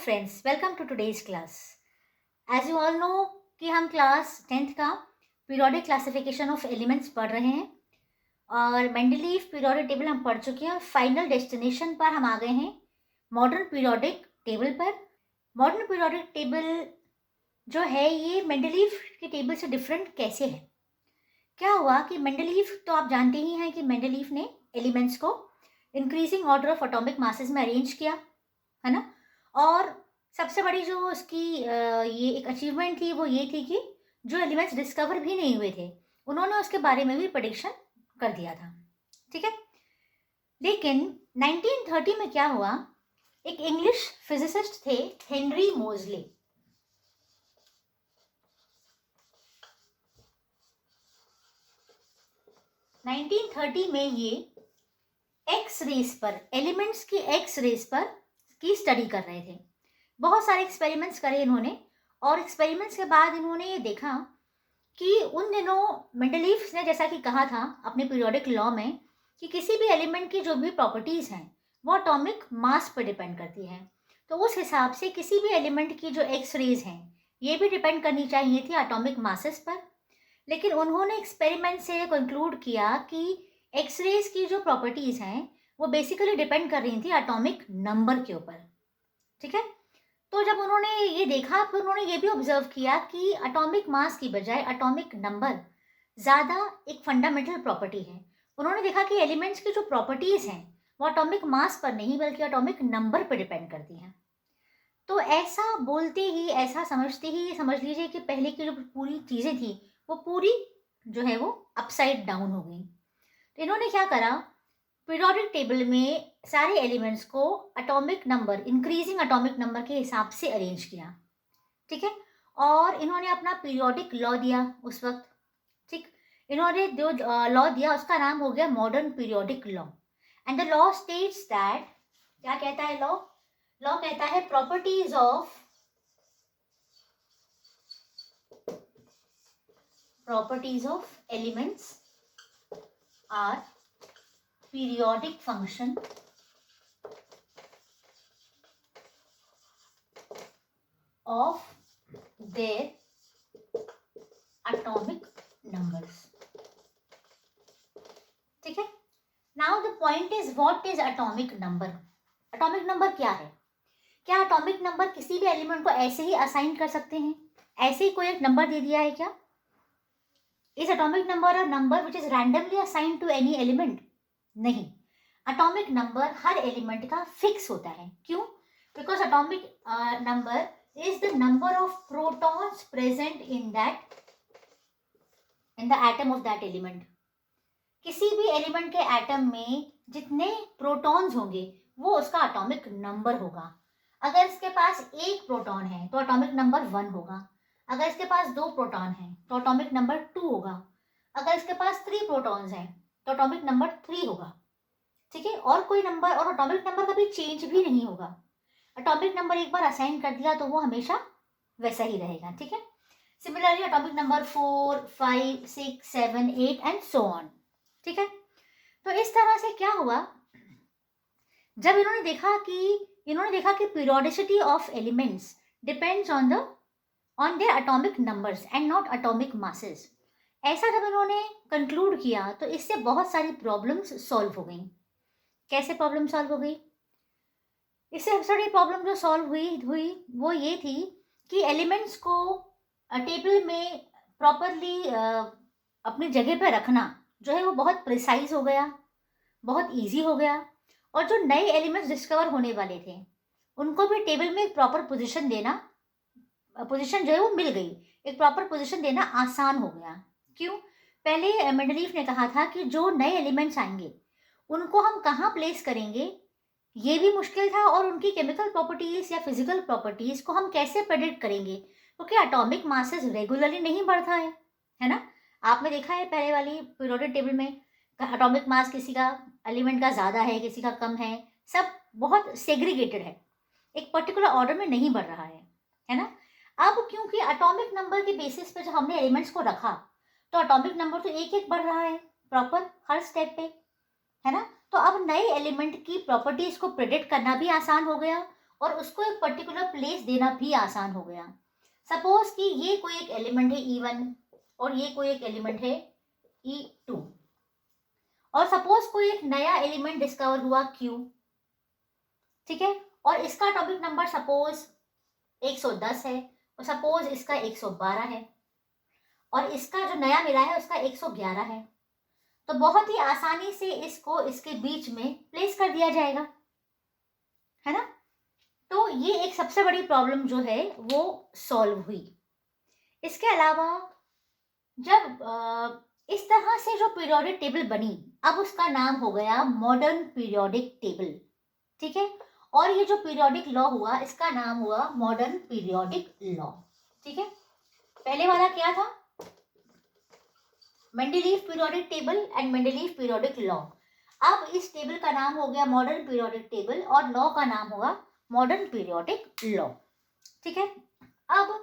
Friends, welcome to today's class. As you all know कि हम class 10th का periodic classification of elements पढ़ रहे हैं और मेंडलीव पीरियोडिक टेबल हम पढ़ चुके हैं और फाइनल डेस्टिनेशन पर हम आ गए हैं मॉडर्न पीरियोडिक टेबल पर। मॉडर्न पीरियोडिक टेबल जो है ये मेंडलीव के टेबल से डिफरेंट कैसे है? क्या हुआ कि मेंडलीव तो आप जानते ही हैं कि मेंडलीव ने एलिमेंट्स को increasing order of atomic masses में अरेंज किया, है ना। और सबसे बड़ी जो उसकी ये एक अचीवमेंट थी वो ये थी कि जो एलिमेंट्स डिस्कवर भी नहीं हुए थे उन्होंने उसके बारे में भी प्रेडिक्शन कर दिया था, ठीक है। लेकिन 1930 में क्या हुआ, एक इंग्लिश फिजिसिस्ट थे हेनरी मोजले। नाइनटीन 1930 में ये एक्स रेस पर, एलिमेंट्स की एक्स रेस पर की स्टडी कर रहे थे। बहुत सारे एक्सपेरिमेंट्स करे इन्होंने और एक्सपेरिमेंट्स के बाद इन्होंने ये देखा कि उन दिनों मेंडलीव ने जैसा कि कहा था अपने पीरियोडिक लॉ में कि किसी भी एलिमेंट की जो भी प्रॉपर्टीज़ हैं वो एटॉमिक मास पर डिपेंड करती हैं। तो उस हिसाब से किसी भी एलिमेंट की जो एक्स रेज हैं ये भी डिपेंड करनी चाहिए थी एटॉमिक मासेस पर। लेकिन उन्होंने एक्सपेरिमेंट से कंक्लूड किया कि एक्स रेज की जो प्रॉपर्टीज़ हैं वो बेसिकली डिपेंड कर रही थी एटॉमिक नंबर के ऊपर, ठीक है। तो जब उन्होंने ये देखा फिर उन्होंने ये भी ऑब्जर्व किया कि एटॉमिक मास की बजाय एटॉमिक नंबर ज़्यादा एक फंडामेंटल प्रॉपर्टी है। उन्होंने देखा कि एलिमेंट्स की जो प्रॉपर्टीज़ हैं वो एटॉमिक मास पर नहीं बल्कि एटॉमिक नंबर पर डिपेंड करती हैं। तो ऐसा बोलते ही, ऐसा समझते ही समझ लीजिए कि पहले की जो पूरी चीज़ें थी वो पूरी जो है वो अपसाइड डाउन हो गई। तो इन्होंने क्या करा, पीरियोडिक टेबल में सारे एलिमेंट्स को atomic number, increasing atomic number के हिसाब से अरेंज किया, ठीक है। और इन्होंने अपना पीरियोडिक लॉ दिया उस वक्त, ठीक। इन्होंने जो लॉ दिया उसका नाम हो गया modern periodic law. And the law states that, क्या कहता है लॉ? लॉ कहता है properties of elements are periodic function of their atomic numbers, ठीक है। Now the point is what is atomic number? Atomic number क्या है? क्या एटॉमिक नंबर किसी भी एलिमेंट को ऐसे ही असाइन कर सकते हैं? ऐसे ही कोई एक नंबर दे दिया है क्या? Is atomic number a number which is randomly assign to any element? नहीं, एटॉमिक नंबर हर एलिमेंट का फिक्स होता है। क्यों? Because atomic number is the number of protons present in the atom of that element. किसी भी element के atom में जितने प्रोटॉन्स होंगे वो उसका एटॉमिक नंबर होगा। अगर इसके पास एक प्रोटॉन है तो एटॉमिक नंबर 1 होगा। अगर इसके पास 2 प्रोटॉन है तो एटॉमिक नंबर 2 होगा। अगर इसके पास 3 प्रोटॉन्स हैं तो एटॉमिक नंबर 3 होगा, ठीक है। और कोई नंबर, और एटॉमिक नंबर कभी चेंज भी नहीं होगा। एटॉमिक नंबर एक बार असाइन कर दिया तो वो हमेशा वैसा ही रहेगा, ठीक है। Similarly atomic number 4, 5, 6, 7, 8 and so on, ठीक है। तो इस तरह से क्या हुआ, जब इन्होंने देखा कि periodicity of elements depends on their atomic numbers and not atomic masses, ऐसा जब इन्होंने कंक्लूड किया तो इससे बहुत सारी प्रॉब्लम्स सॉल्व हो गई। कैसे प्रॉब्लम सॉल्व हो गई? इससे सबसे बड़ी प्रॉब्लम जो सॉल्व हुई वो ये थी कि एलिमेंट्स को टेबल में प्रॉपरली अपनी जगह पर रखना जो है वो बहुत प्रिसाइज हो गया, बहुत इजी हो गया। और जो नए एलिमेंट्स डिस्कवर होने वाले थे उनको भी टेबल में एक प्रॉपर पोजीशन जो है वो मिल गई, एक प्रॉपर पोजीशन देना आसान हो गया। क्यों? पहले मेंडलीव ने कहा था कि जो नए एलिमेंट्स आएंगे उनको हम कहाँ प्लेस करेंगे ये भी मुश्किल था, और उनकी केमिकल प्रॉपर्टीज या फिजिकल प्रॉपर्टीज को हम कैसे प्रेडिक्ट करेंगे, क्योंकि एटॉमिक मासेस रेगुलरली नहीं बढ़ता है ना। आपने देखा है पहले वाली पीरियोडिक टेबल में एटॉमिक मास किसी का एलिमेंट का ज़्यादा है, किसी का कम है, सब बहुत सेग्रीगेटेड है, एक पर्टिकुलर ऑर्डर में नहीं बढ़ रहा है ना। अब क्योंकि एटॉमिक नंबर के बेसिस पे जब हमने एलिमेंट्स को रखा तो एटॉमिक नंबर तो एक एक बढ़ रहा है प्रॉपर हर स्टेप पे, है ना। तो अब नए एलिमेंट की प्रॉपर्टीज को प्रेडिक्ट करना भी आसान हो गया और उसको एक पर्टिकुलर प्लेस देना भी आसान हो गया। सपोज कि ये कोई एक एलिमेंट है E1 और ये कोई एक एलिमेंट है E2, और सपोज कोई एक नया एलिमेंट डिस्कवर हुआ Q, ठीक है, और इसका एटॉमिक नंबर सपोज 110 है और सपोज इसका 112 है और इसका जो नया मिला है उसका 111 है, तो बहुत ही आसानी से इसको इसके बीच में प्लेस कर दिया जाएगा, है ना। तो ये एक सबसे बड़ी प्रॉब्लम जो है वो सॉल्व हुई। इसके अलावा जब इस तरह से जो पीरियोडिक टेबल बनी, अब उसका नाम हो गया मॉडर्न पीरियोडिक टेबल, ठीक है। और ये जो पीरियोडिक लॉ हुआ इसका नाम हुआ मॉडर्न पीरियोडिक लॉ, ठीक है। पहले वाला क्या था? Mendeleev periodic table and Mendeleev periodic law. अब इस टेबल का नाम हो गया मॉडर्न पीरियोडिक टेबल और लॉ का नाम होगा मॉडर्न पीरियोडिक लॉ, ठीक है। अब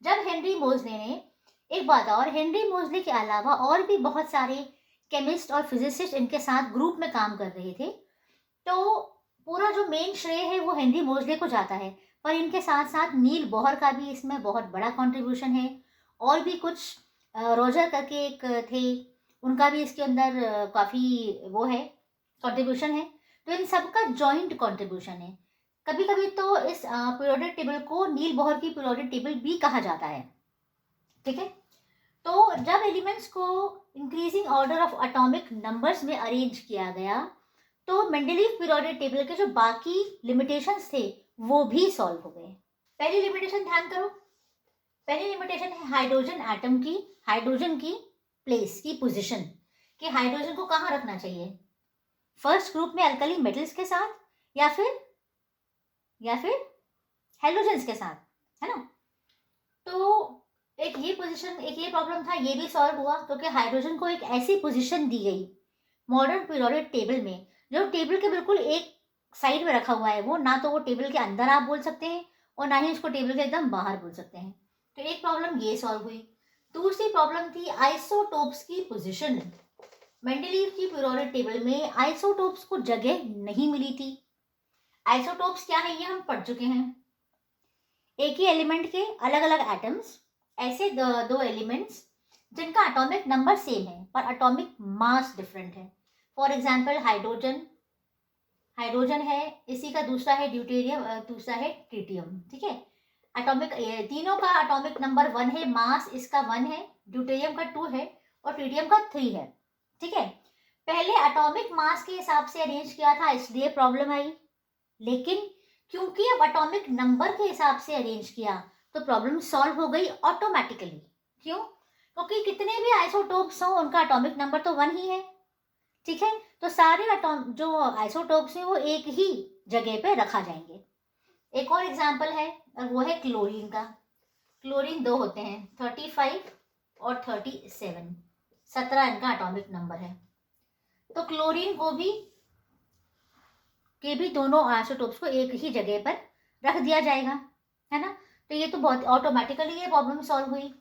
जब हेनरी मोज़ले ने, एक बात और, हेनरी मोज़ले के अलावा और भी बहुत सारे केमिस्ट और फिजिसिस्ट इनके साथ ग्रुप में काम कर रहे थे, तो पूरा जो मेन श्रेय है वो हेनरी मोज़ले को जाता है, पर इनके साथ साथ नील बोहर का भी इसमें बहुत बड़ा कंट्रीब्यूशन है, और भी कुछ रोजर करके एक थे, उनका भी इसके अंदर काफ़ी वो है, कंट्रीब्यूशन है। तो इन सबका जॉइंट कंट्रीब्यूशन है। कभी कभी तो इस पीरियोडिक टेबल को नील बोहर की पीरियोडिक टेबल भी कहा जाता है, ठीक है। तो जब एलिमेंट्स को increasing order of atomic numbers में अरेंज किया गया, तो मेंडलीव पीरियोडिक टेबल के जो बाकी लिमिटेशंस थे वो भी सॉल्व हो गए। पहली लिमिटेशन ध्यान करो, पहली लिमिटेशन है हाइड्रोजन एटम की, हाइड्रोजन की प्लेस की पोजीशन, कि हाइड्रोजन को कहाँ रखना चाहिए, फर्स्ट ग्रुप में अल्कली मेटल्स के साथ या फिर हेलोजेंस के साथ, है ना। तो एक ये पोजीशन, एक ये प्रॉब्लम था, ये भी सॉल्व हुआ, क्योंकि हाइड्रोजन को एक ऐसी पोजीशन दी गई मॉडर्न पीरियोडिक टेबल में जो टेबल के बिल्कुल एक साइड में रखा हुआ है, वो ना तो वो टेबल के अंदर आप बोल सकते हैं और ना ही उसको टेबल के एकदम बाहर बोल सकते हैं। तो एक प्रॉब्लम ये सॉल्व हुई। दूसरी प्रॉब्लम थी आइसोटोप्स की पोजीशन। मेंडलीव की पीरियोडिक टेबल में आइसोटोप्स को जगह नहीं मिली थी। आइसोटोप्स क्या है ये हम पढ़ चुके हैं, एक ही एलिमेंट के अलग अलग एटम्स, ऐसे दो एलिमेंट्स जिनका एटॉमिक नंबर सेम है पर एटॉमिक मास डिफरेंट है। फॉर एग्जांपल हाइड्रोजन है, इसी का दूसरा है ड्यूटेरियम, दूसरा है ट्रिटियम, ठीक है। एटॉमिक, तीनों का एटॉमिक नंबर 1 है, मास इसका 1 है, ड्यूटेरियम का 2 है और ट्रिटियम का 3 है, ठीक है। पहले एटॉमिक मास के हिसाब से अरेंज किया था इसलिए प्रॉब्लम आई, लेकिन क्योंकि अब एटॉमिक नंबर के हिसाब से अरेंज किया तो प्रॉब्लम सॉल्व हो गई ऑटोमेटिकली। क्यों? क्योंकि कितने भी आइसोटोप्स हों उनका एटॉमिक नंबर तो 1 ही है, ठीक है। तो सारे जो आइसोटोप्स हैं वो एक ही जगह पे रखा जाएंगे। एक और एग्जांपल है और वो है क्लोरीन का। क्लोरीन 2 होते हैं, 35 और 37, 17 इनका एटॉमिक नंबर है। तो क्लोरीन को भी दोनों आइसोटोप्स को एक ही जगह पर रख दिया जाएगा, है ना। तो ये तो बहुत ऑटोमेटिकली ये प्रॉब्लम सॉल्व हुई,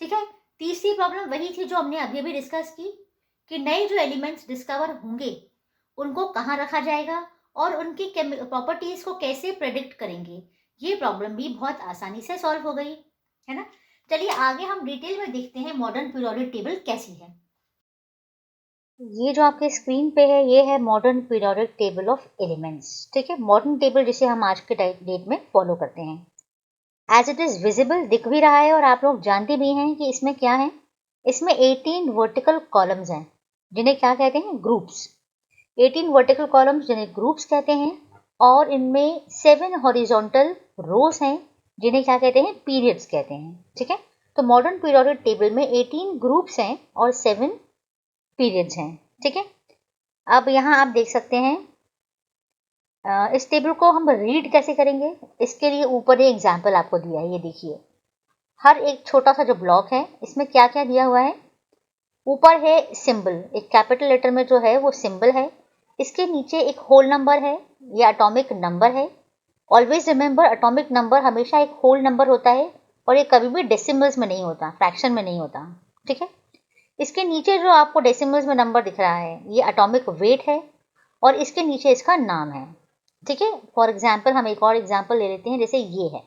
ठीक है। तीसरी प्रॉब्लम वही थी जो हमने अभी अभी डिस्कस की, कि नए जो एलिमेंट्स डिस्कवर होंगे उनको कहाँ रखा जाएगा और उनकी प्रॉपर्टीज को कैसे प्रेडिक्ट करेंगे। ये प्रॉब्लम भी बहुत आसानी से सॉल्व हो गई, है ना। चलिए आगे हम डिटेल में देखते हैं मॉडर्न पीरियोडिक टेबल कैसी है। ये जो आपके स्क्रीन पे है ये है modern periodic table of elements, ठीक है। मॉडर्न टेबल जिसे हम आज के डेट में फॉलो करते हैं। एज इट इज विजिबल दिख भी रहा है और आप लोग जानते भी हैं कि इसमें क्या है। इसमें 18 वर्टिकल कॉलम्स हैं जिन्हें क्या कहते हैं, ग्रुप्स। 18 वर्टिकल कॉलम्स जिन्हें ग्रुप्स कहते हैं, और इनमें 7 हॉरिजॉन्टल रोज हैं जिन्हें क्या कहते हैं, पीरियड्स कहते हैं, ठीक है। तो मॉडर्न पीरियोडिक टेबल में 18 ग्रुप्स हैं और 7 पीरियड्स हैं, ठीक है। अब यहाँ आप देख सकते हैं इस टेबल को हम रीड कैसे करेंगे, इसके लिए ऊपर ये एग्जाम्पल आपको दिया है, ये देखिए। हर एक छोटा सा जो ब्लॉक है इसमें क्या क्या दिया हुआ है। ऊपर है सिंबल, एक कैपिटल लेटर में जो है वो सिंबल है, इसके नीचे एक होल नंबर है, ये एटॉमिक नंबर है। ऑलवेज रिमेंबर एटॉमिक नंबर हमेशा एक होल नंबर होता है और ये कभी भी डेसिमल्स में नहीं होता, फ्रैक्शन में नहीं होता, ठीक है। इसके नीचे जो आपको डेसिमल्स में नंबर दिख रहा है ये एटॉमिक वेट है और इसके नीचे इसका नाम है, ठीक है। फॉर एग्जाम्पल हम एक और एग्जाम्पल ले लेते हैं, जैसे ये है,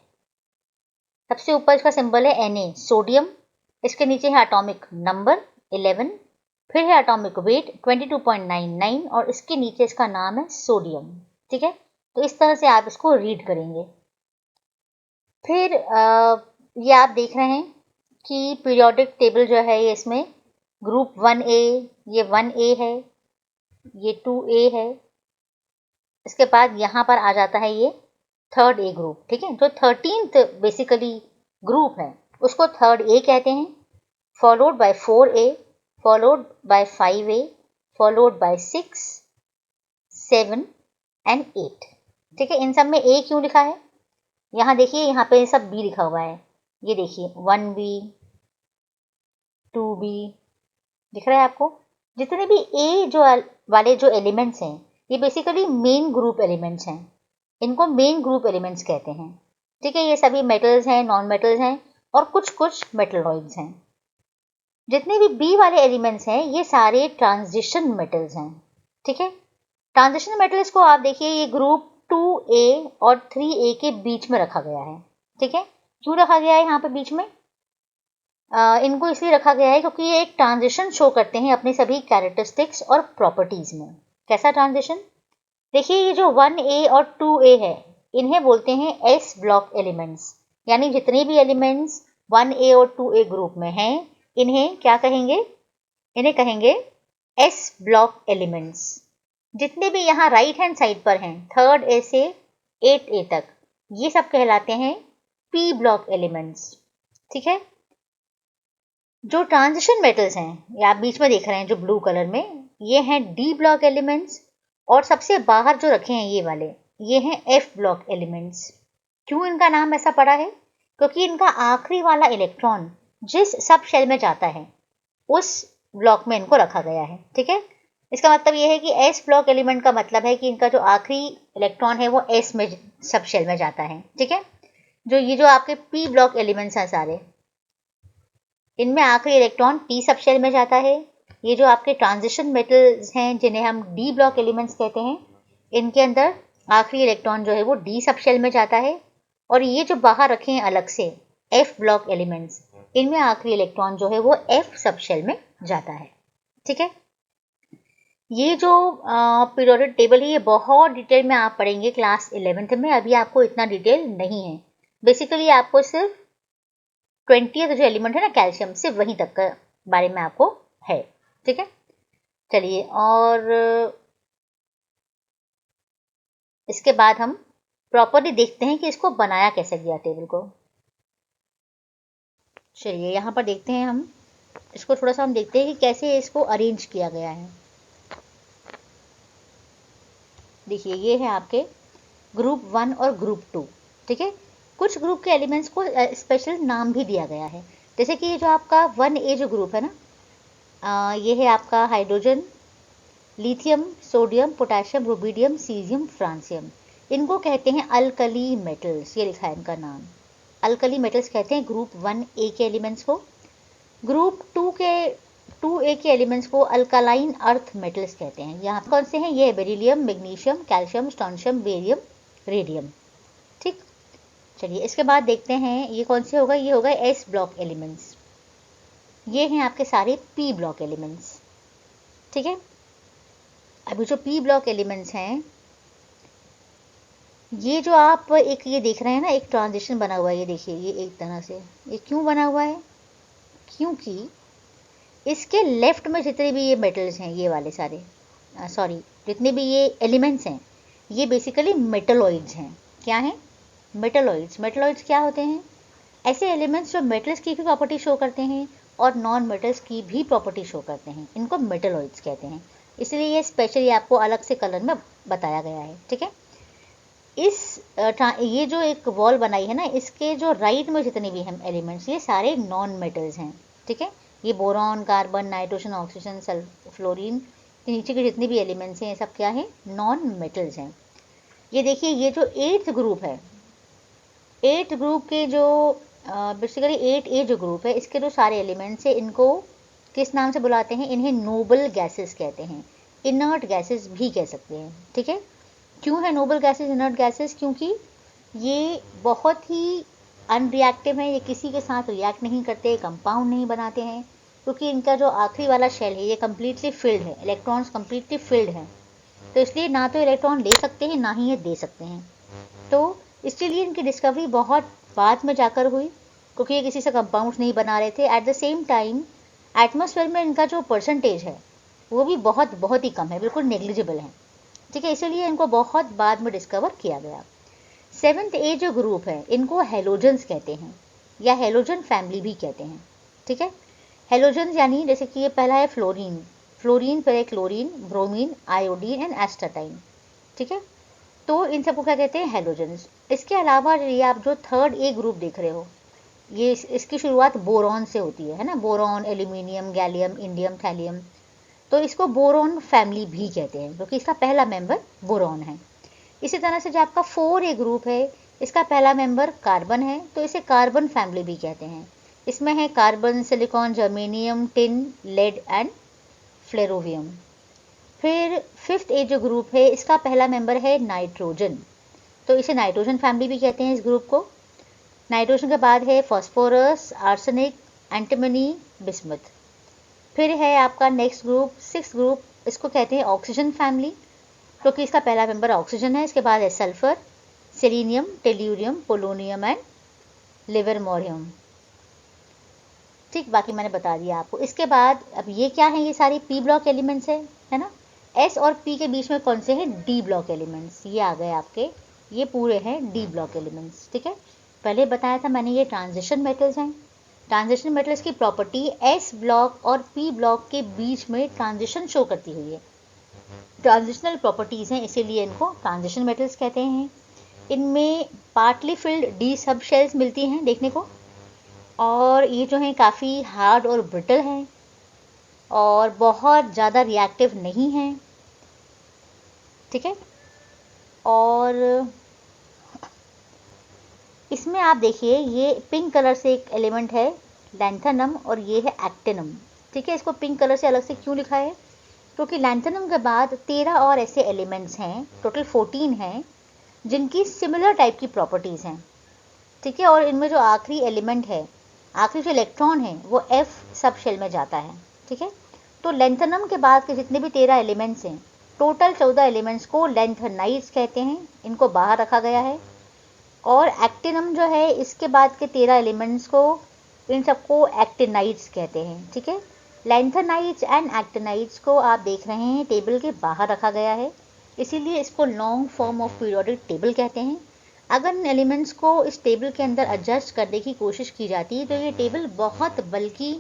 सबसे ऊपर इसका सिंबल है Na, सोडियम, इसके नीचे है एटॉमिक नंबर 11, फिर है एटॉमिक वेट 22.99 और इसके नीचे इसका नाम है सोडियम। ठीक है, तो इस तरह से आप इसको रीड करेंगे। फिर ये आप देख रहे हैं कि पीरियोडिक टेबल जो है ये इसमें ग्रुप 1A, ये 1A है, ये 2A है, इसके बाद यहाँ पर आ जाता है ये 3rd A ग्रुप। ठीक है, जो 13th बेसिकली ग्रुप है उसको 3rd A कहते हैं, followed by 4A, followed by 5A, followed by 6, 7 and 8। ठीक है, इन सब में A क्यों लिखा है? यहाँ देखिए, यहाँ पे सब B लिखा हुआ है, ये देखिए 1B, 2B, दिख रहा है आपको? जितने भी A जो वाले जो एलिमेंट्स हैं ये बेसिकली मेन ग्रुप एलिमेंट्स हैं, इनको मेन ग्रुप एलिमेंट्स कहते हैं। ठीक है, ये सभी मेटल्स हैं, नॉन मेटल्स हैं और कुछ कुछ मेटलॉइड्स हैं। जितने भी बी वाले एलिमेंट्स हैं ये सारे ट्रांजिशन मेटल्स हैं। ठीक है, ट्रांजिशन मेटल्स को आप देखिए, ये ग्रुप 2A और 3A के बीच में रखा गया है। ठीक है, क्यों रखा गया है यहाँ पे बीच में? इनको इसलिए रखा गया है क्योंकि ये एक ट्रांजिशन शो करते हैं अपने सभी कैरेक्टरिस्टिक्स और प्रॉपर्टीज में। कैसा ट्रांजिशन? देखिए, ये जो 1A और 2A है इन्हें बोलते हैं एस ब्लॉक एलिमेंट्स, यानी जितने भी एलिमेंट्स 1A और 2A ग्रुप में हैं इन्हें क्या कहेंगे? इन्हें कहेंगे एस ब्लॉक एलिमेंट्स। जितने भी यहाँ राइट हैंड साइड पर हैं 3rd A से 8A तक, ये सब कहलाते हैं पी ब्लॉक एलिमेंट्स। ठीक है, जो ट्रांजिशन मेटल्स हैं ये आप बीच में देख रहे हैं जो ब्लू कलर में, ये हैं डी ब्लॉक एलिमेंट्स, और सबसे बाहर जो रखे हैं ये वाले, ये हैं एफ ब्लॉक एलिमेंट्स। क्यों इनका नाम ऐसा पड़ा है? क्योंकि इनका आखिरी वाला इलेक्ट्रॉन जिस सब शेल में जाता है उस ब्लॉक में इनको रखा गया है। ठीक है, इसका मतलब ये है कि एस ब्लॉक एलिमेंट का मतलब है कि इनका जो आखिरी इलेक्ट्रॉन है वो एस में सब शेल में जाता है। ठीक है, ये जो आपके पी ब्लॉक एलिमेंट्स हैं सारे, इनमें आखिरी इलेक्ट्रॉन पी सब शेल में जाता है। ये जो आपके ट्रांजिशन मेटल्स हैं जिन्हें हम डी ब्लॉक एलिमेंट्स कहते हैं, इनके अंदर आखिरी इलेक्ट्रॉन जो है वो डी सब शेल में जाता है, और ये जो बाहर रखे हैं अलग से एफ ब्लॉक एलिमेंट्स, इनमें आखिरी इलेक्ट्रॉन जो है वो एफ सब शेल में जाता है। ठीक है, ये जो पीरियोडिक टेबल है ये बहुत डिटेल में आप पढ़ेंगे क्लास 11th में, अभी आपको इतना डिटेल नहीं है। बेसिकली आपको सिर्फ 20th जो एलिमेंट है ना कैल्शियम, सिर्फ वहीं तक के बारे में आपको है। ठीक है, चलिए, और इसके बाद हम प्रॉपर्ली देखते हैं कि इसको बनाया कैसे गया टेबल को। चलिए, यहाँ पर देखते हैं हम इसको, थोड़ा सा हम देखते हैं कि कैसे इसको अरेंज किया गया है। देखिए, ये है आपके ग्रुप 1 और ग्रुप 2। ठीक है, कुछ ग्रुप के एलिमेंट्स को स्पेशल नाम भी दिया गया है, जैसे कि ये जो आपका 1A जो ग्रुप है ना, ये है आपका hydrogen, lithium, sodium, potassium, rubidium, caesium, francium. इनको कहते हैं अल्कली मेटल्स, ये लिखा है इनका नाम, अल्कली मेटल्स कहते हैं ग्रुप 1A के एलिमेंट्स को। ग्रुप 2A के एलिमेंट्स को अल्कालाइन अर्थ मेटल्स कहते हैं। यहाँ कौन से हैं? ये beryllium, magnesium, calcium, strontium, barium, radium. ठीक, चलिए इसके बाद देखते हैं ये कौन से होगा? ये होगा एस ब्लॉक एलिमेंट्स। ये हैं आपके सारे पी ब्लॉक एलिमेंट्स। ठीक है, अभी जो पी ब्लॉक एलिमेंट्स हैं, ये जो आप एक ये देख रहे हैं ना, एक ट्रांजिशन बना हुआ है, ये देखिए, ये एक तरह से, ये क्यों बना हुआ है? क्योंकि इसके लेफ्ट में जितने भी ये मेटल्स हैं, ये वाले सारे, सॉरी, जितने भी ये एलिमेंट्स हैं ये बेसिकली मेटलॉइड्स हैं। क्या हैं? मेटलॉइड्स। मेटलॉइड्स क्या होते हैं? ऐसे एलिमेंट्स जो मेटल्स की भी प्रॉपर्टी शो करते हैं और नॉन मेटल्स की भी प्रॉपर्टी शो करते हैं, इनको मेटलॉइड्स कहते हैं। इसलिए ये स्पेशली आपको अलग से कलर में बताया गया है। ठीक है, ये जो एक वॉल बनाई है ना, इसके जो राइट में जितने भी हम एलिमेंट्स, ये सारे नॉन मेटल्स हैं। ठीक है, ये boron, carbon, nitrogen, oxygen, fluorine, नीचे के जितने भी एलिमेंट्स हैं ये सब क्या है? नॉन मेटल्स हैं। ये देखिए, ये जो 8th ग्रुप है, 8th ग्रुप के जो बेसिकली 8A जो ग्रुप है, इसके जो सारे एलिमेंट्स हैं इनको किस नाम से बुलाते हैं? इन्हें नोबल गैसेस कहते हैं, इनर्ट गैसेस भी कह सकते हैं। ठीक है, क्यों है नोबल गैसेस इनर्ट गैसेस? क्योंकि ये बहुत ही अनरिएक्टिव है, ये किसी के साथ रिएक्ट नहीं करते, कंपाउंड नहीं बनाते हैं, क्योंकि इनका जो आखिरी वाला शेल है ये कम्प्लीटली फिल्ड है, इलेक्ट्रॉन्स कम्प्लीटली फिल्ड हैं, तो इसलिए ना तो इलेक्ट्रॉन ले सकते हैं ना ही ये दे सकते हैं। तो इसलिए इनकी डिस्कवरी बहुत बाद में जाकर हुई, क्योंकि ये किसी से कंपाउंड्स नहीं बना रहे थे। At the same time atmosphere में इनका जो परसेंटेज है वो भी बहुत ही कम है, बिल्कुल नेग्लिजिबल है, ठीक है, इसीलिए इनको बहुत बाद में डिस्कवर किया गया। 7th ए जो ग्रुप है इनको हेलोजन्स कहते हैं, या हेलोजन फैमिली भी कहते हैं, ठीक है। हेलोजन्स यानी जैसे कि ये पहला है फ्लोरीन, फ्लोरीन पर है क्लोरीन, ब्रोमीन, आयोडीन एंड एस्टाटाइन, ठीक है। तो इन सबको क्या कहते हैं? हेलोजन्स। इसके अलावा ये आप जो 3rd ए ग्रुप देख रहे हो, ये इसकी शुरुआत बोरॉन से होती है ना, boron, aluminium, gallium, indium, thallium, तो इसको बोरॉन फैमिली भी कहते हैं, क्योंकि इसका पहला मेंबर बोरॉन है। इसी तरह से जो आपका 4A ग्रुप है, इसका पहला मेंबर कार्बन है, तो इसे कार्बन फैमिली भी कहते हैं। इसमें है carbon, silicon, germanium, tin, lead and flerovium. फिर 5th ए जो ग्रुप है, इसका पहला मेंबर है नाइट्रोजन, तो इसे नाइट्रोजन फैमिली भी कहते हैं इस ग्रुप को। नाइट्रोजन के बाद है फॉस्फोरस, आर्सेनिक, एंटिमनी, बिस्मथ। फिर है आपका नेक्स्ट ग्रुप 6th ग्रुप, इसको कहते हैं ऑक्सीजन फैमिली, क्योंकि इसका पहला मेंबर ऑक्सीजन है। इसके बाद है sulphur, selenium, tellurium, polonium and livermorium, ठीक, बाकी मैंने बता दिया आपको। इसके बाद अब ये क्या है? ये सारी पी ब्लॉक एलिमेंट्स है ना। एस और पी के बीच में कौन से हैं? डी ब्लॉक एलिमेंट्स, ये आ गए आपके, ये पूरे हैं डी ब्लॉक एलिमेंट्स, ठीक है। पहले बताया था मैंने ये ट्रांजिशन मेटल्स हैं। ट्रांजिशन मेटल्स की प्रॉपर्टी एस ब्लॉक और पी ब्लॉक के बीच में ट्रांजिशन शो करती हुई है, ट्रांजिशनल प्रॉपर्टीज़ हैं, इसीलिए इनको ट्रांजिशन मेटल्स कहते हैं। इनमें पार्टली फिल्ड डी सब शेल्स मिलती हैं देखने को, और ये जो हैं काफ़ी हार्ड और ब्रिटल हैं और बहुत ज़्यादा रिएक्टिव नहीं हैं, ठीक है। और इसमें आप देखिए ये पिंक कलर से एक एलिमेंट है लैंथेनम, और ये है एक्टिनम, ठीक है। इसको पिंक कलर से अलग से क्यों लिखा है? क्योंकि लैंथेनम के बाद 13 और ऐसे एलिमेंट्स हैं, टोटल 14 हैं, जिनकी सिमिलर टाइप की प्रॉपर्टीज़ हैं, ठीक है। और इनमें जो आखिरी एलिमेंट है, आखिरी जो इलेक्ट्रॉन है, वो एफ सब शेल में जाता है, ठीक है। तो लैंथेनम के बाद के जितने भी 13 एलिमेंट्स हैं, टोटल 14 एलिमेंट्स को लैंथेनाइड्स कहते हैं, इनको बाहर रखा गया है। और एक्टिनम जो है, इसके बाद के 13 एलिमेंट्स को, इन सबको एक्टिनाइड्स कहते हैं, ठीक है। लैंथेनाइड्स एंड एक्टिनाइड्स को आप देख रहे हैं टेबल के बाहर रखा गया है, इसीलिए इसको long form of periodic table कहते हैं। अगर इन एलिमेंट्स को इस टेबल के अंदर एडजस्ट करने की कोशिश की जाती है तो ये टेबल बहुत बल्कि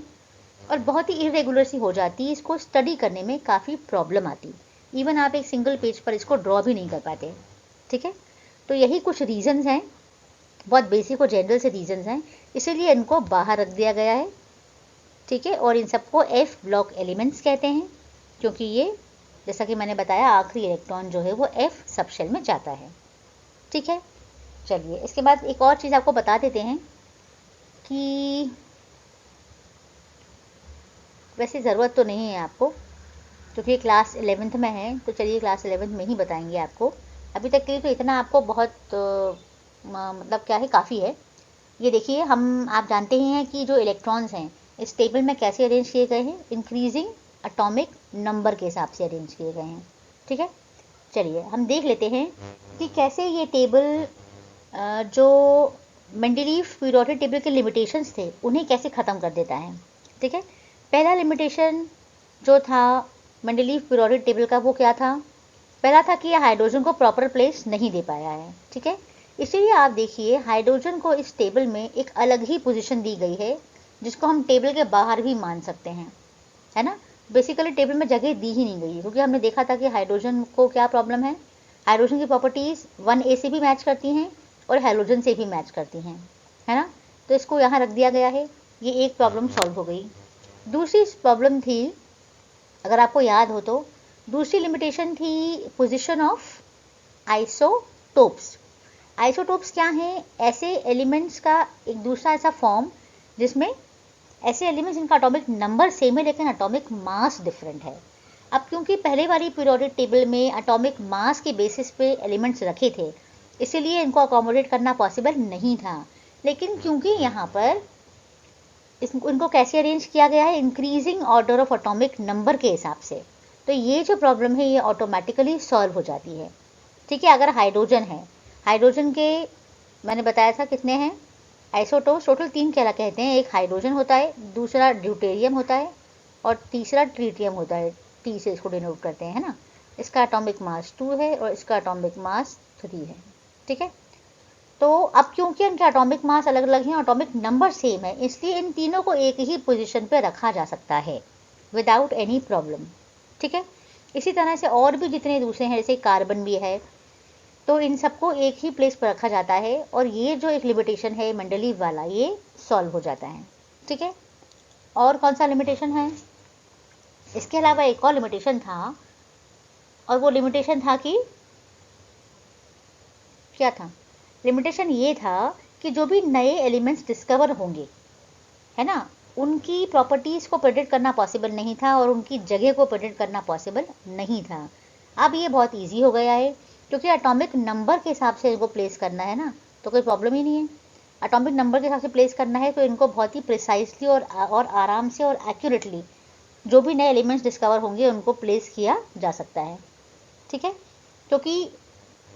और बहुत ही इरेगुलर सी हो जाती है, इसको स्टडी करने में काफ़ी प्रॉब्लम आती, इवन आप एक सिंगल पेज पर इसको ड्रॉ भी नहीं कर पाते, ठीक है। तो यही कुछ रीजंस हैं, बहुत बेसिक और जनरल से रीजंस हैं, इसीलिए इनको बाहर रख दिया गया है, ठीक है। और इन सबको एफ ब्लॉक एलिमेंट्स कहते हैं, क्योंकि ये जैसा कि मैंने बताया आखिरी इलेक्ट्रॉन जो है वो एफ सब शेल में जाता है, ठीक है। चलिए इसके बाद एक और चीज़ आपको बता देते हैं कि वैसे ज़रूरत तो नहीं है आपको, क्योंकि ये क्लास 11th में है, तो चलिए क्लास 11th में ही बताएंगे आपको। अभी तक के लिए तो इतना आपको बहुत मतलब क्या है, काफ़ी है। ये देखिए, हम आप जानते ही हैं कि जो इलेक्ट्रॉन्स हैं इस टेबल में कैसे अरेंज किए गए हैं, इंक्रीजिंग एटॉमिक नंबर के हिसाब से अरेंज किए गए हैं, ठीक है। चलिए हम देख लेते हैं कि कैसे ये टेबल जो मेंडलीव पीरियोडिक टेबल के लिमिटेशंस थे उन्हें कैसे ख़त्म कर देता है, ठीक है। पहला लिमिटेशन जो था मेंडलीव पीरियोडिक टेबल का, वो क्या था? पहला था कि यह हाइड्रोजन को प्रॉपर प्लेस नहीं दे पाया है, ठीक है। इसीलिए आप देखिए हाइड्रोजन को इस टेबल में एक अलग ही पोजीशन दी गई है, जिसको हम टेबल के बाहर भी मान सकते हैं, है ना। बेसिकली टेबल में जगह दी ही नहीं गई, क्योंकि हमने देखा था कि हाइड्रोजन को क्या प्रॉब्लम है, हाइड्रोजन की प्रॉपर्टीज़ 1A से भी मैच करती हैं और हेलोजन से भी मैच करती हैं, है ना। तो इसको यहाँ रख दिया गया है, ये एक प्रॉब्लम सॉल्व हो गई। दूसरी प्रॉब्लम थी, अगर आपको याद हो तो, दूसरी लिमिटेशन थी पोजीशन ऑफ आइसोटोप्स। आइसोटोप्स क्या हैं? ऐसे एलिमेंट्स का एक दूसरा ऐसा फॉर्म जिसमें ऐसे एलिमेंट्स जिनका एटॉमिक नंबर सेम है लेकिन एटॉमिक मास डिफरेंट है। अब क्योंकि पहले वाली पीरियोडिक टेबल में एटॉमिक मास के बेसिस पे एलिमेंट्स रखे थे, इसीलिए इनको अकोमोडेट करना पॉसिबल नहीं था। लेकिन क्योंकि यहाँ पर इनको कैसे अरेंज किया गया है, increasing order of atomic number के हिसाब से, तो ये जो प्रॉब्लम है ये ऑटोमेटिकली सॉल्व हो जाती है। ठीक है, अगर हाइड्रोजन है, हाइड्रोजन के मैंने बताया था कितने हैं आइसोटोप्स, टोटल 3 क्या कहते हैं, एक हाइड्रोजन होता है, दूसरा ड्यूटेरियम होता है और तीसरा ट्रीटियम होता है। टी से इसको डिनोट करते हैं, है ना। इसका एटॉमिक मास 2 है और इसका एटॉमिक मास 3 है। ठीक है, तो अब क्योंकि इनके एटॉमिक मास अलग अलग हैं, एटॉमिक नंबर सेम है, इसलिए इन तीनों को एक ही पोजीशन पे रखा जा सकता है विदाउट एनी प्रॉब्लम। ठीक है, इसी तरह से और भी जितने दूसरे हैं, जैसे कार्बन भी है, तो इन सबको एक ही प्लेस पर रखा जाता है और ये जो एक लिमिटेशन है मेंडलीव वाला, ये सॉल्व हो जाता है। ठीक है, और कौन सा लिमिटेशन है, इसके अलावा एक और लिमिटेशन था, और वो लिमिटेशन था कि क्या था, लिमिटेशन ये था कि जो भी नए एलिमेंट्स डिस्कवर होंगे, है ना, उनकी प्रॉपर्टीज़ को प्रेडिक्ट करना पॉसिबल नहीं था और उनकी जगह को प्रेडिक्ट करना पॉसिबल नहीं था। अब ये बहुत इजी हो गया है, क्योंकि एटॉमिक नंबर के हिसाब से इनको प्लेस करना है ना, तो कोई प्रॉब्लम ही नहीं है। एटॉमिक नंबर के हिसाब से प्लेस करना है तो इनको बहुत ही प्रिसाइसली और आराम से और एक्यूरेटली जो भी नए एलिमेंट्स डिस्कवर होंगे उनको प्लेस किया जा सकता है। ठीक है, क्योंकि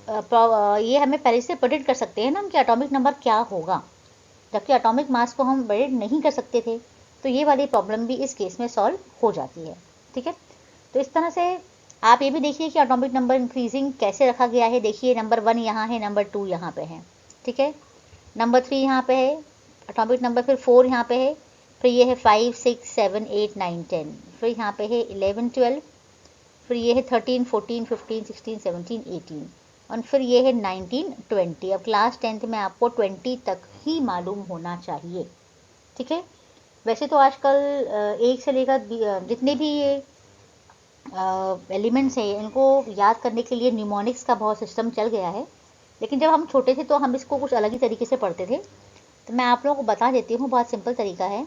ये हमें पहले से प्रेडिक्ट कर सकते हैं ना कि एटॉमिक नंबर क्या होगा, जबकि एटॉमिक मास को हम प्रेडिक्ट नहीं कर सकते थे, तो ये वाली प्रॉब्लम भी इस केस में सॉल्व हो जाती है। ठीक है, तो इस तरह से आप ये भी देखिए कि एटॉमिक नंबर इंक्रीजिंग कैसे रखा गया है। देखिए नंबर 1 यहाँ है, नंबर 2 यहाँ पे है। ठीक है, नंबर 3 यहाँ पे है एटॉमिक नंबर, फिर 4 यहाँ पे है, फिर ये है 5 6 7 8 9 10, फिर यहाँ पे है 11 12, फिर ये है 13 14 15 16 17 18, और फिर ये है 19 20। अब क्लास 10th में आपको 20 तक ही मालूम होना चाहिए। ठीक है, वैसे तो आजकल 1 से लेकर जितने भी ये एलिमेंट्स हैं इनको याद करने के लिए न्यूमोनिक्स का बहुत सिस्टम चल गया है, लेकिन जब हम छोटे थे तो हम इसको कुछ अलग ही तरीके से पढ़ते थे। तो मैं आप लोगों को बता देती हूँ, बहुत सिंपल तरीका है।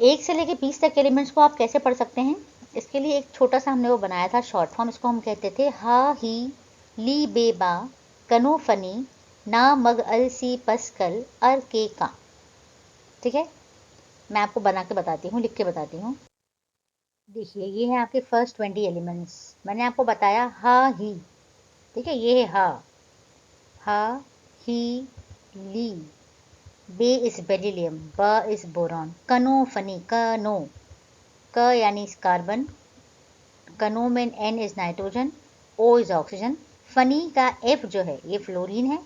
1 से लेकर 20 तक एलिमेंट्स को आप कैसे पढ़ सकते हैं, इसके लिए एक छोटा सा हमने वो बनाया था शॉर्ट फॉर्म, इसको हम कहते थे हा ही ली बे बा कनो फनी ना मग अल सी पस कल अर के का। ठीक है, मैं आपको बना के बताती हूँ, लिख के बताती हूँ। देखिए ये है आपके फर्स्ट 20 एलिमेंट्स, मैंने आपको बताया हा ही। ठीक है, ये है हा ही ली, Be is beryllium, B is boron, कनो फनी, कनो क यानी कार्बन, कनो में N is nitrogen, O is oxygen, फनी का एफ जो है ये फ्लोरीन है,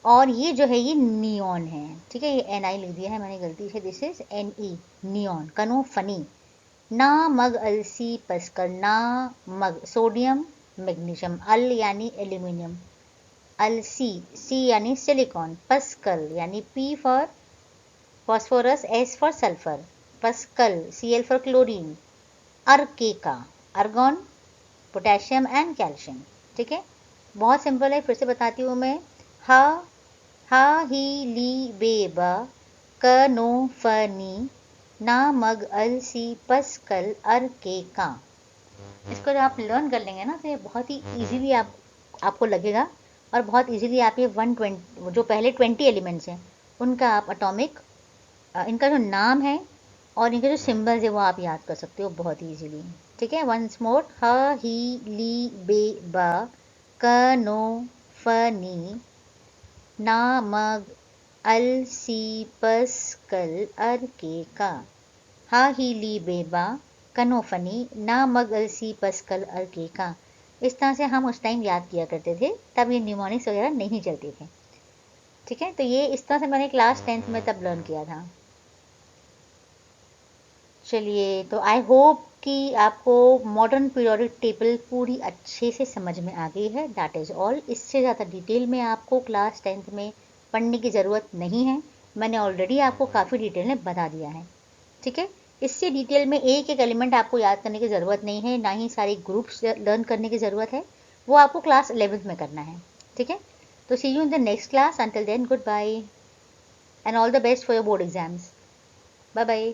और ये जो है ये नियॉन है। ठीक है, ये एन आई लिख दिया है मैंने गलती से, this is N E, neon, कनो फनी। ना मग अलसी पसकर, ना मग सोडियम मैग्नीशियम, अल यानी एल्यूमिनियम, अलसी सी यानी सिलिकॉन, पस्कल यानी P for phosphorus, S for sulphur, पस्कल सी एल फॉर क्लोरीन, अर्के का अर्गॉन, पोटेशियम एंड कैल्शियम। ठीक है, बहुत सिंपल है, फिर से बताती हूँ मैं। हा ही ली बे बा क नो फनी ना मग अल सी पस कल अर के का। इसको जब आप लर्न कर लेंगे ना तो ये बहुत ही इजीली आपको लगेगा, और बहुत इजीली आप ये 120 जो पहले 20 एलिमेंट्स हैं उनका आप एटॉमिक इनका जो नाम है और इनके जो सिंबल्स है वो आप याद कर सकते हो बहुत ईजीली। ठीक है, वंस मोर, ह ही ली बे बा क नो फनी ना मग अल सी पस कल अर के का। हा ही ली बेबा कनोफनी ना मग अल सी पस कल अर के का। इस तरह से हम उस टाइम याद किया करते थे, तब ये न्यूमोनिक्स वगैरह नहीं चलते थे। ठीक है, तो ये इस तरह से मैंने क्लास 10th में तब लर्न किया था। चलिए, तो आई होप कि आपको मॉडर्न पीरियोडिक टेबल पूरी अच्छे से समझ में आ गई है। That is all. इससे ज़्यादा डिटेल में आपको क्लास 10th में पढ़ने की ज़रूरत नहीं है, मैंने ऑलरेडी आपको काफ़ी डिटेल में बता दिया है। ठीक है, इससे डिटेल में एक एक एलिमेंट आपको याद करने की ज़रूरत नहीं है, ना ही सारे ग्रुप्स लर्न करने की ज़रूरत है, वो आपको क्लास 11th में करना है। ठीक है, तो see you in the next class, until then good bye and all the best for your board exams. Bye bye.